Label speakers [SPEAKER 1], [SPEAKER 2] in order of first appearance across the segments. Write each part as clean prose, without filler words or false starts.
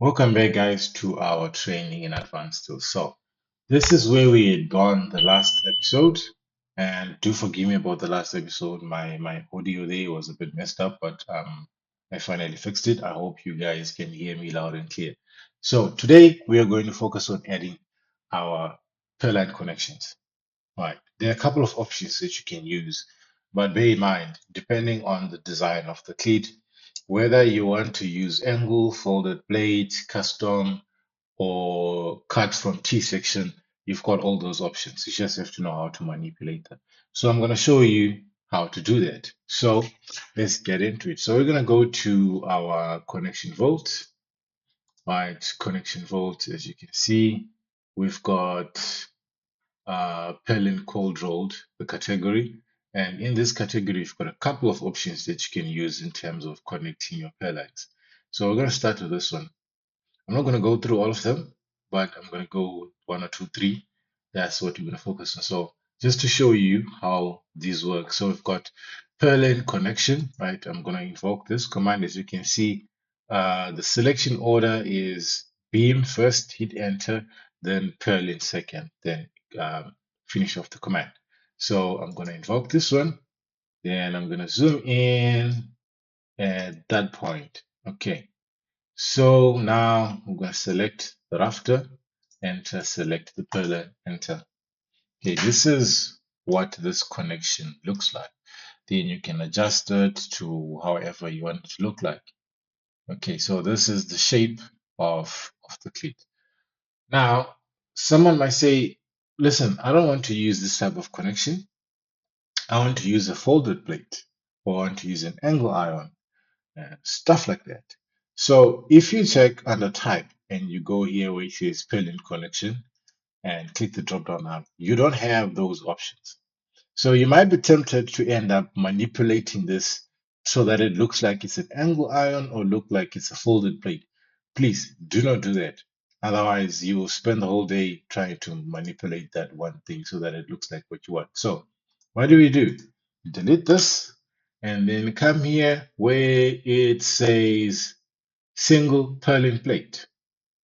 [SPEAKER 1] Welcome back, guys, to our training in advanced tools. So, this is where we had gone the last episode, and do forgive me about the last episode. My audio there was a bit messed up, but I finally fixed it. I hope you guys can hear me loud and clear. So, today we are going to focus on adding our Purlin connections. Right. There are a couple of options that you can use, but bear in mind, depending on the design of the cleat, whether you want to use angle, folded blade, custom, or cut from T-section, you've got all those options. You just have to know how to manipulate them. So I'm going to show you how to do that. So let's get into it. So we're going to go to our connection vault, right? Connection vault, as you can see, we've got Purlin cold rolled, the category. And in this category, you've got a couple of options that you can use in terms of connecting your purlins. So we're going to start with this one. I'm not going to go through all of them, but I'm going to go one or two, three. That's what we're going to focus on. So just to show you how these work. So we've got Purlin connection, right? I'm going to invoke this command. As you can see, the selection order is beam first, hit enter, then Purlin second, then finish off the command. So I'm going to invoke this one. Then I'm going to zoom in at that point. Okay. So now I'm going to select the rafter, enter, select the pillar, enter. Okay, this is what this connection looks like. Then you can adjust it to however you want it to look like. Okay, so this is the shape of the cleat. Now, someone might say, listen, I don't want to use this type of connection. I want to use a folded plate, or I want to use an angle ion, stuff like that. So if you check under type and you go here where it says Purlin connection and click the drop down arrow, you don't have those options. So you might be tempted to end up manipulating this so that it looks like it's an angle ion or look like it's a folded plate. Please do not do that. Otherwise, you will spend the whole day trying to manipulate that one thing so that it looks like what you want. So what do we do? Delete this and then come here where it says single Purlin plate.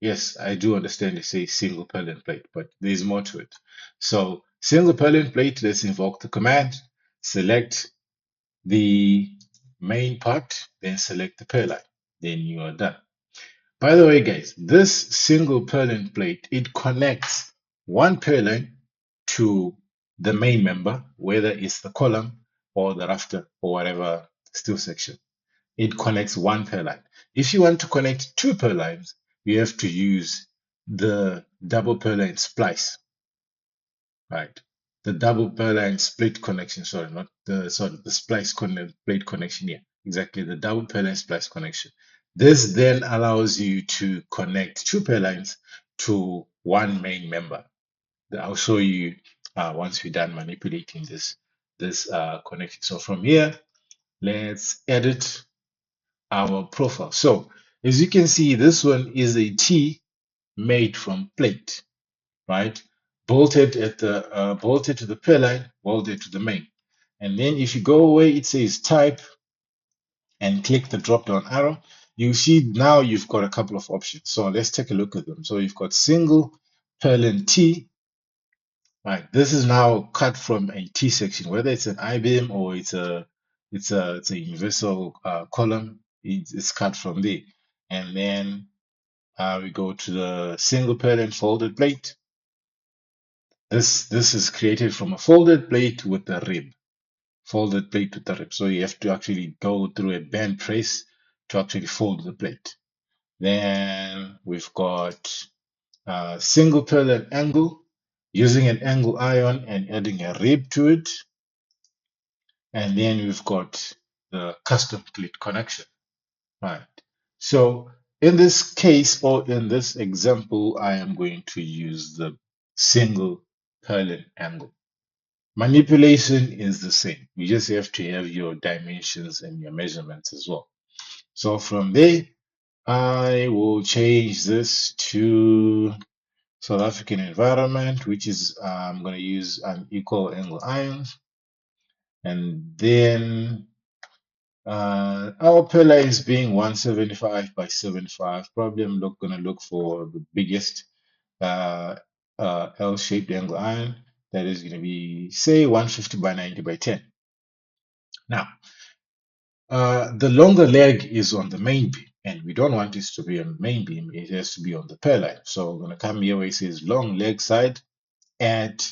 [SPEAKER 1] Yes, I do understand it says single Purlin plate, but there's more to it. So single Purlin plate, let's invoke the command, select the main part, then select the Purlin. Then you are done. By the way, guys, this single Purlin plate, it connects one Purlin to the main member, whether it's the column or the rafter or whatever steel section. It connects one Purlin. If you want to connect two Purlins, you have to use the double Purlin splice, right? The double Purlin split connection, sorry, not the sorry, the plate connection here. Exactly, the double Purlin splice connection. This then allows you to connect two Purlins to one main member. I'll show you once we're done manipulating this connection. So from here, let's edit our profile. So as you can see, this one is a T made from plate, right? Bolted to the pillar, bolted to the main. And then if you go away, it says type and click the drop down arrow. You see now you've got a couple of options. So let's take a look at them. So you've got single Purlin T, right? This is now cut from a T section, whether it's an I-beam or it's a universal column. It's cut from there. And then we go to the single Purlin folded plate. This is created from a folded plate with a rib. Folded plate with a rib. So you have to actually go through a band press to actually fold the plate. Then we've got single Purlin angle, using an angle ion and adding a rib to it. And then we've got the custom plate connection. Right. So in this case, or in this example, I am going to use the single Purlin angle. Manipulation is the same. You just have to have your dimensions and your measurements as well. So from there, I will change this to South African environment, which is I'm going to use an equal angle ions. And then Our pillar is being 175 by 75. Probably I'm gonna look for the biggest uh, L-shaped angle iron that is gonna be say 150 by 90 by 10. Now, the longer leg is on the main beam, and we don't want this to be on the main beam. It has to be on the purlin. So we're gonna come here where it says long leg side at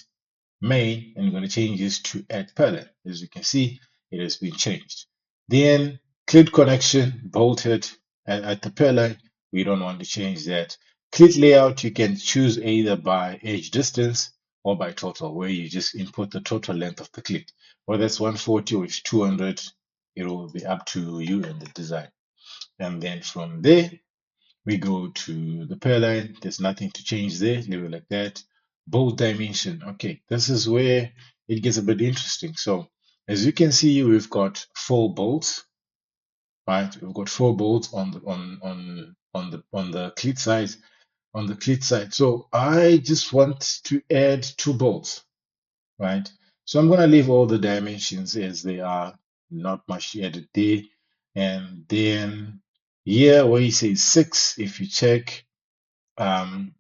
[SPEAKER 1] main, and we're going to change this to add palette. As you can see, it has been changed. Then clit connection bolted at the palette. We don't want to change that. Clit layout, you can choose either by edge distance or by total, where you just input the total length of the clit. Whether it's 140 or it's 200, it will be up to you and the design. And then from there, we go to the pair line. There's nothing to change there. Leave it like that. Bolt dimension. Okay, this is where it gets a bit interesting. So as you can see, we've got 4 bolts, right? We've got 4 bolts on the clit side. On the clit side. So I just want to add 2 bolts, right? So I'm gonna leave all the dimensions as they are. Not much added there. And then here where you say 6, if you check um,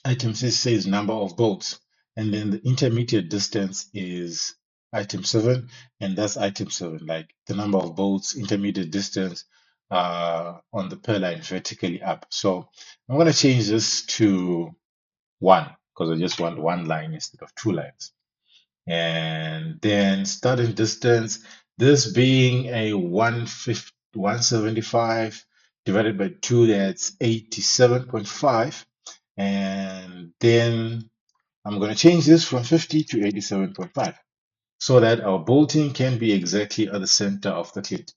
[SPEAKER 1] item 6 says number of bolts, and then the intermediate distance is item 7, and that's item 7, like the number of bolts, intermediate distance on the per line vertically up. So I'm going to change this to 1 because I just want 1 line instead of 2 lines. And then starting distance, this being a 150, 175 divided by 2, that's 87.5. And then I'm going to change this from 50 to 87.5 so that our bolting can be exactly at the center of the clit.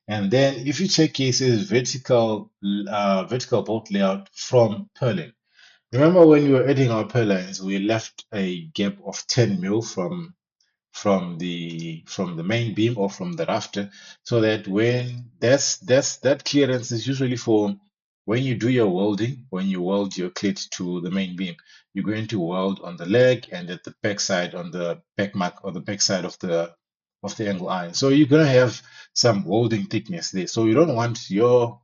[SPEAKER 1] And then if you check cases, vertical bolt layout from Purlin. Remember when we were adding our purlins, we left a gap of 10 mil from the main beam or from the rafter, so that when that clearance is usually for when you do your welding, when you weld your clit to the main beam, you're going to weld on the leg and at the back side on the back mark or the back side of the angle iron. So you're gonna have some welding thickness there. So you don't want your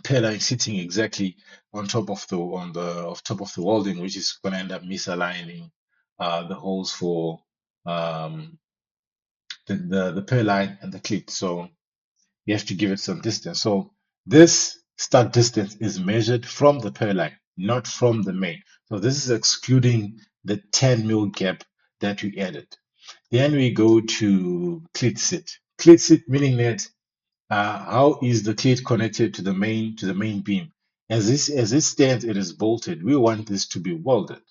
[SPEAKER 1] pillar sitting exactly on top of the welding, which is gonna end up misaligning the holes for um, the pair line and the clit. So you have to give it some distance. So this start distance is measured from the pair line, not from the main. So this is excluding the 10 mil gap that we added. Then we go to clit sit. Clit sit meaning that how is the clit connected to the main beam? As it stands, it is bolted. We want this to be welded.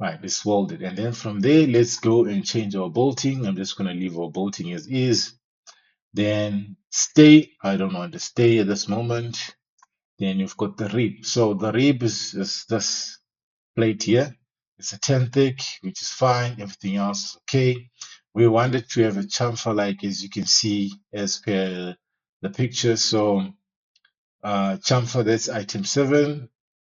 [SPEAKER 1] Right, it's welded. And then from there, let's go and change our bolting. I'm just going to leave our bolting as is. Then stay. I don't want to stay at this moment. Then you've got the rib. So the rib is this plate here. It's a 10 thick, which is fine. Everything else is okay. We wanted to have a chamfer like as you can see as per the picture. So chamfer, that's item 7.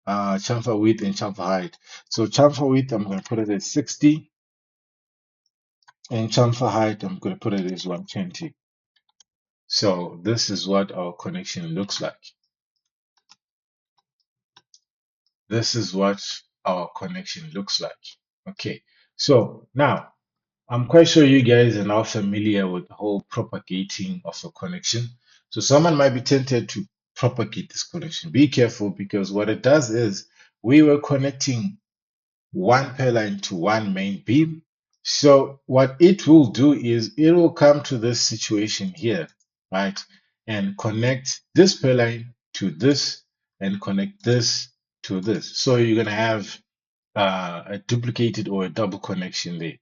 [SPEAKER 1] Chamfer width and chamfer height. So chamfer width, I'm going to put it at 60. And chamfer height, I'm going to put it as 120. So this is what our connection looks like. This is what our connection looks like. Okay, so now I'm quite sure you guys are now familiar with the whole propagating of a connection. So someone might be tempted to propagate this connection. Be careful because what it does is we were connecting one pair line to one main beam. So what it will do is it will come to this situation here, right? And connect this pair line to this and connect this to this. So you're going to have a duplicated or a double connection there.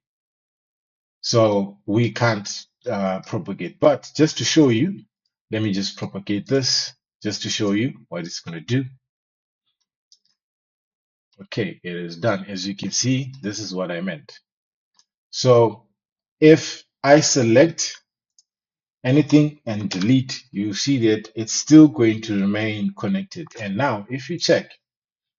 [SPEAKER 1] So we can't propagate. But just to show you, let me just propagate this just to show you what it's going to do. Okay, it is done. As you can see, this is what I meant. So if I select anything and delete, you see that it's still going to remain connected. And now if you check,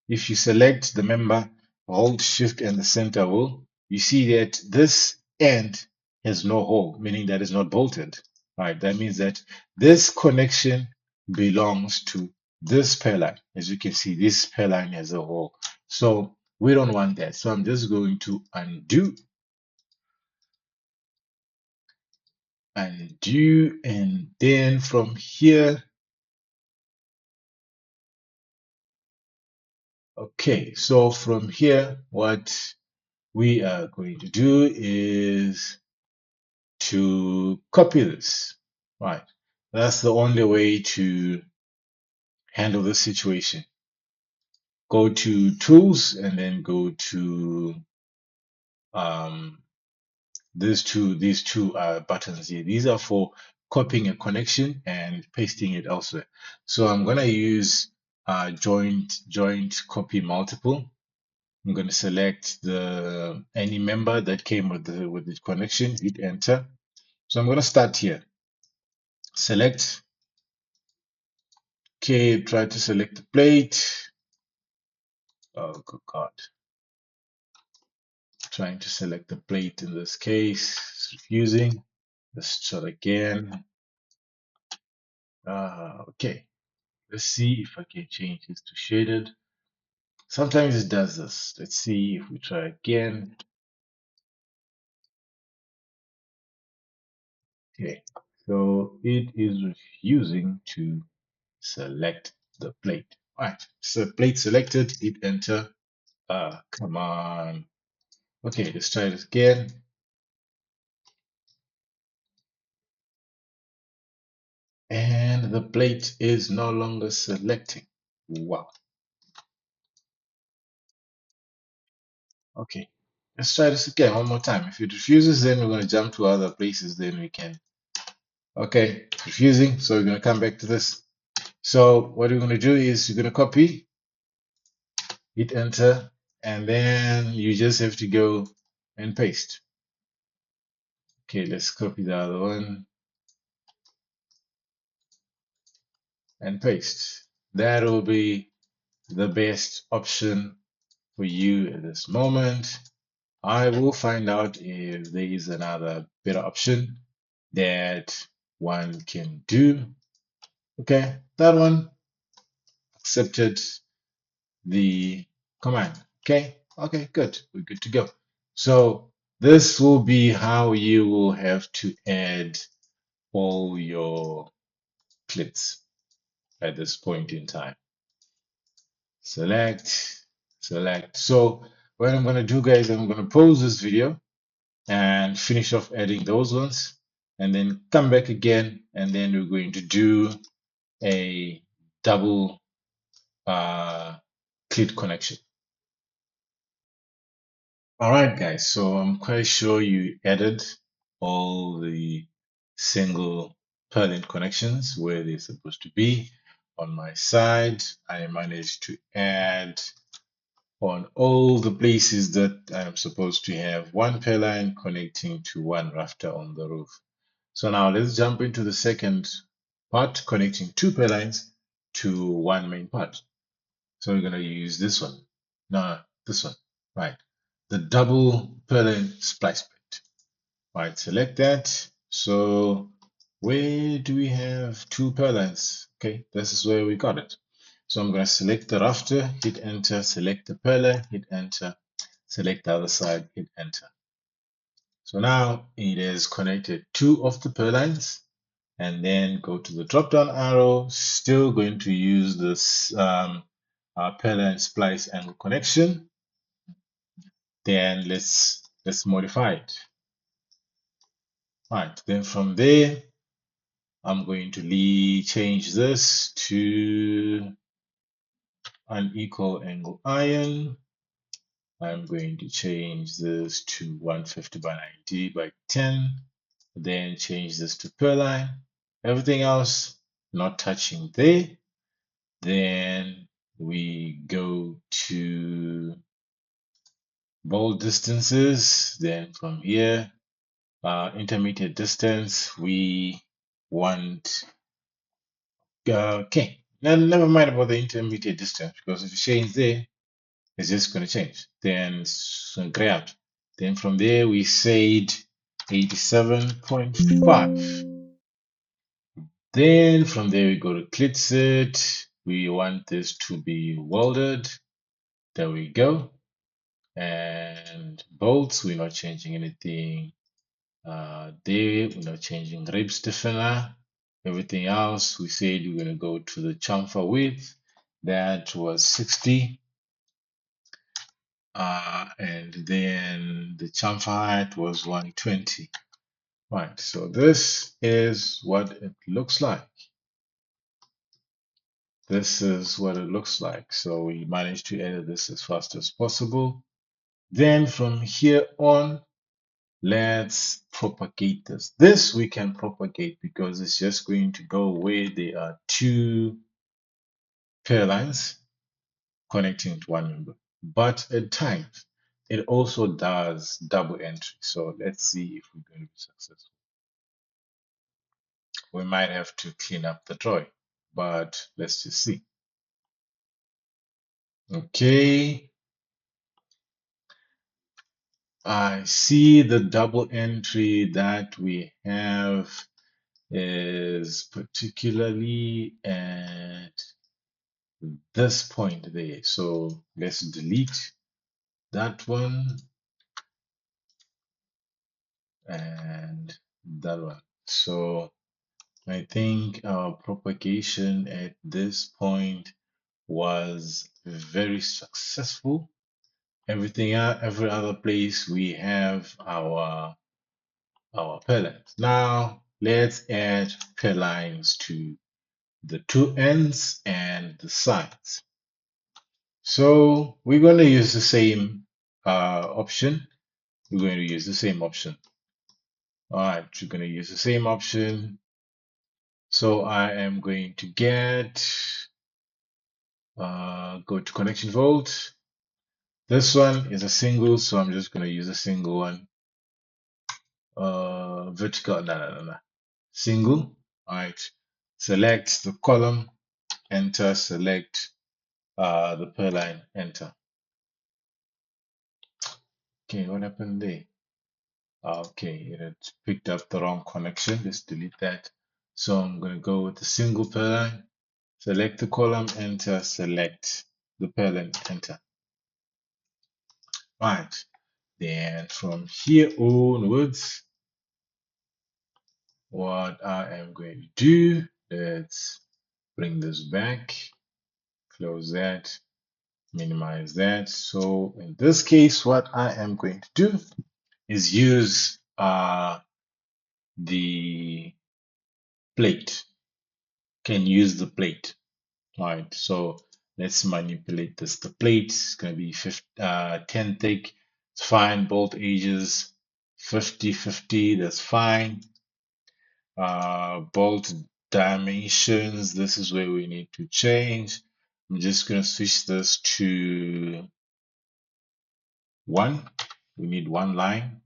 [SPEAKER 1] if you select the member, hold shift and the center wheel, you see that this end has no hole, meaning that it's not bolted. Right, that means that this connection belongs to this pair line. As you can see, this pair line as a whole. So we don't want that. So I'm just going to undo, and then from here, okay, so from here, what we are going to do is to copy this. Right, that's the only way to handle this situation. Go to tools and then go to um, these two buttons here. These are for copying a connection and pasting it elsewhere. So I'm gonna use joint copy multiple. I'm gonna select the any member that came with the connection, hit enter. So I'm gonna start here. Select, okay, try to select the plate. Oh good God. Trying to select the plate in this case. It's refusing. Let's try again. Okay. Let's see if I can change this to shaded. Sometimes it does this. Let's see if we try again. Okay. So it is refusing to select the plate. All right. So plate selected, hit enter. Come on. Okay, let's try this again. And the plate is no longer selecting. Wow. Okay, let's try this again one more time. If it refuses, then we're going to jump to other places, then we can. Okay, it's refusing, so we're going to come back to this. So what we're going to do is you're going to copy, hit enter, and then you just have to go and paste. Okay, let's copy the other one and paste. That will be the best option for you at this moment. I will find out if there is another better option that one can do. Okay, that one accepted the command. Okay, good. We're good to go. So this will be how you will have to add all your clips at this point in time. Select, select. So what I'm going to do, guys, I'm going to pause this video and finish off adding those ones, and then come back again, and then we're going to do a double clit connection. All right, guys, so I'm quite sure you added all the single Purlin connections where they're supposed to be. On my side, I managed to add on all the places that I'm supposed to have one pair line connecting to one rafter on the roof. So now let's jump into the second part, connecting two pair lines to one main part. So we're going to use this one. No, this one. Right. The double Purlin splice plate. Right. Select that. So where do we have two purlins? Okay, this is where we got it. So I'm going to select the rafter, hit enter, select the purlin, hit enter, select the other side, hit enter. So now it is connected two of the purlins, and then go to the drop down arrow, still going to use this Purlin splice angle connection. Then let's modify it. Right, then from there I'm going to change this to unequal angle iron. I'm going to change this to 150 by 90 by 10, then change this to Purlin. Everything else not touching there. Then we go to bold distances. Then from here, intermediate distance, we want, okay, now never mind about the intermediate distance, because if you change there, it's just going to change. Then gray out. Then from there, we said 87.5. Then from there we go to clit set. We want this to be welded. There we go. And bolts, we're not changing anything. There, we're not changing rib stiffener. Everything else, we said we're going to go to the chamfer width. That was 60. And then the chamfer height was 120. Right, so this is what it looks like. This is what it looks like. So we managed to edit this as fast as possible. Then from here on, let's propagate this. This we can propagate because it's just going to go where there are two pair lines connecting to one member. But at times, it also does double entry. So let's see if we're going to be successful. We might have to clean up the drawing, but let's just see. Okay, I see the double entry that we have is particularly at this point there. So let's delete that one and that one. So I think our propagation at this point was very successful. Every other place we have our pellets. Now let's add pair lines to the two ends and the sides. So we're going to use the same option. We're going to use the same option. All right, we're going to use the same option. So I am going to go to connection volt. This one is a single, so I'm just going to use a single one. Vertical, no. Single. All right. Select the column, enter, select the per line, enter. Okay, what happened there? Okay, it had picked up the wrong connection. Let's delete that. So I'm going to go with the single per line, select the column, enter, select the per line, enter. Right. Then from here onwards, what I am going to do, let's bring this back, close that, minimize that. So in this case, what I am going to do is use the plate. Can use the plate. All right, so let's manipulate this. The plate is going to be 10 thick. It's fine. Bolt edges 50-50. That's fine. Bolt dimensions. This is where we need to change. I'm just going to switch this to 1. We need 1 line.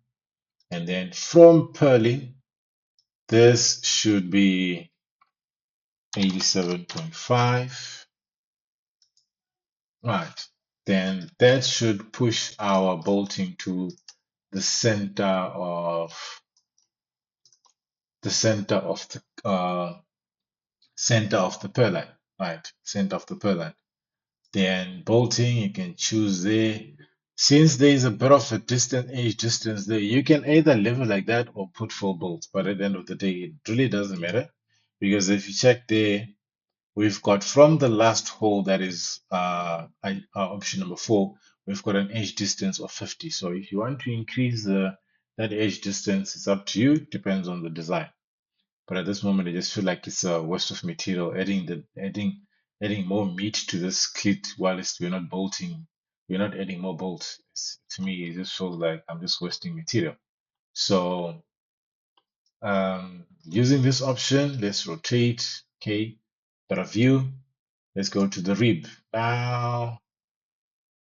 [SPEAKER 1] And then from Purlin, this should be 87.5. Right. Then that should push our bolting to the center of the center of the purlin. Right. Center of the purlin. Then bolting, you can choose there. Since there is a bit of a edge distance there, you can either leave it like that or put full bolts. But at the end of the day, it really doesn't matter because if you check there, we've got from the last hole that is option number 4, we've got an edge distance of 50. So if you want to increase that edge distance, it's up to you. Depends on the design. But at this moment, I just feel like it's a waste of material. Adding more meat to this kit whilst we're not bolting, we're not adding more bolts. To me, it just feels like I'm just wasting material. So using this option, let's rotate. Okay, better view. Let's go to the rib. Now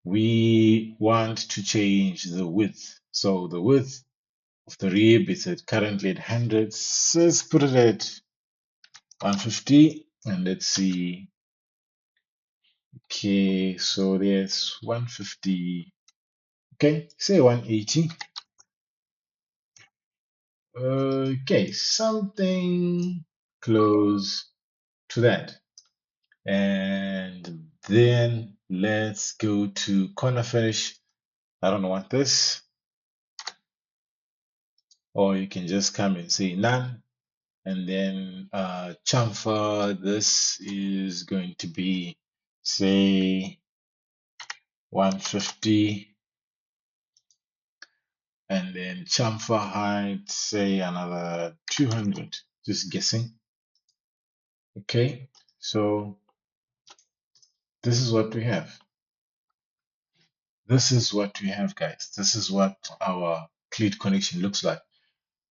[SPEAKER 1] we want to change the width. So the width of the rib is currently at 100. So let's put it at 150 and let's see. Okay, so there's 150. Okay, say 180. Okay, something close to that. And then let's go to corner finish. I don't want this. Or you can just come and say none. And then chamfer, this is going to be, say, 150. And then chamfer height, say another 200. Just guessing. Okay, so this is what we have. This is what we have, guys. This is what our cleat connection looks like.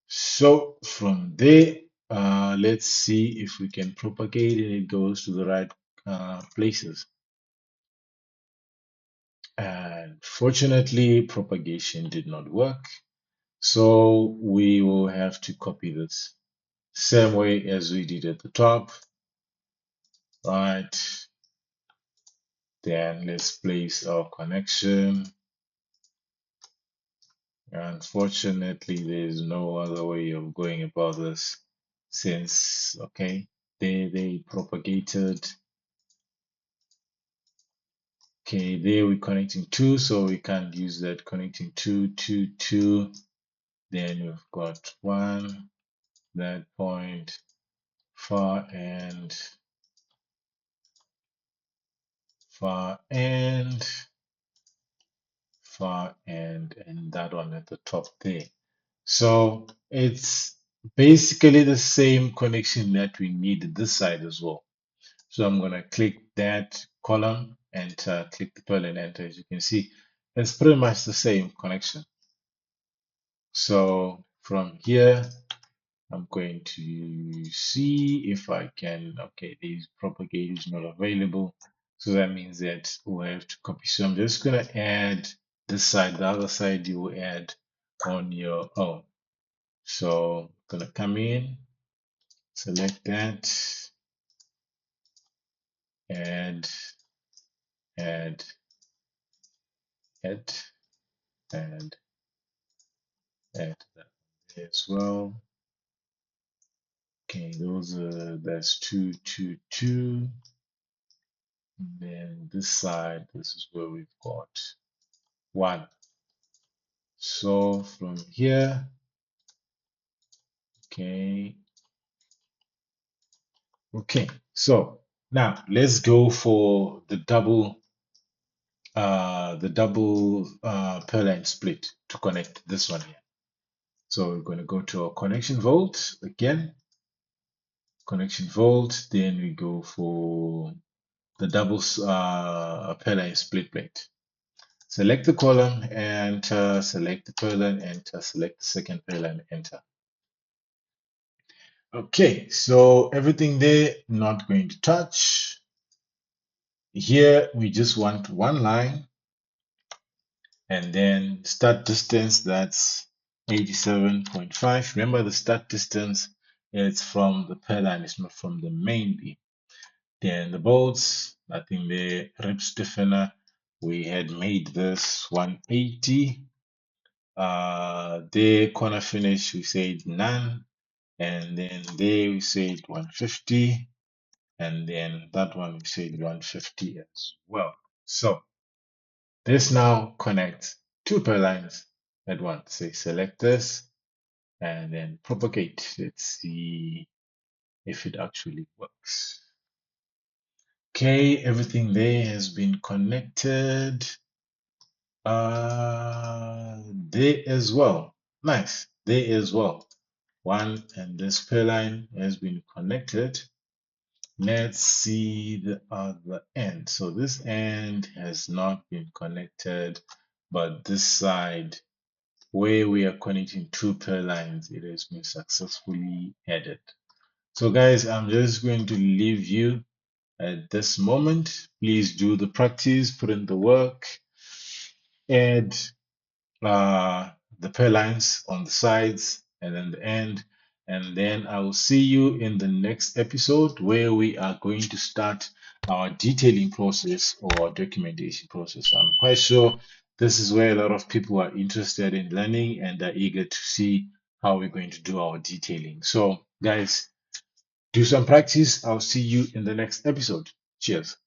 [SPEAKER 1] So from there, let's see if we can propagate and it goes to the right places. And fortunately, propagation did not work. So we will have to copy this same way as we did at the top, right? Then let's place our connection. Unfortunately, there is no other way of going about this since, okay, they propagated. Okay, there we're connecting two, so we can't use that connecting two, two, two. Then we've got one, that point, far end, far end, far end, and that one at the top there. So it's basically the same connection that we need this side as well. So I'm going to click that column, enter, click the Purlin, enter. As you can see, it's pretty much the same connection. So from here, I'm going to see if I can, okay, these propagate is not available. So that means that we'll have to copy. So I'm just going to add this side, the other side you will add on your own. So I'm going to come in, select that, add, add, add, and add that as well. Okay, that's two, two, two. And then this side, this is where we've got one. So from here, okay, okay. So now let's go for the double Purlin split to connect this one here. So we're going to go to our connection vault again, connection vault. Then we go for the double Purlin split plate. Select the column, enter, select the Purlin, enter, select the second Purlin, enter. Okay, so everything there, not going to touch. Here, we just want one line, and then start distance, that's 87.5. Remember, the start distance is from the Purlin, it's not from the main beam. Then the bolts, nothing there. Rib stiffener, we had made this 180. There corner finish, we said none, and then there we said 150, and then that one we said 150 as well. So this now connects two Purlins at once. Say select this and then propagate. Let's see if it actually works. Okay, everything there has been connected. There as well. Nice. There as well. One and this Purlin has been connected. Let's see the other end. So this end has not been connected, but this side where we are connecting two Purlins, it has been successfully added. So guys, I'm just going to leave you at this moment. Please do the practice, put in the work, add the Purlins on the sides and then the end. And then I will see you in the next episode where we are going to start our detailing process or documentation process. I'm quite sure this is where a lot of people are interested in learning and are eager to see how we're going to do our detailing. So, guys, Do some practice. I'll see you in the next episode. Cheers.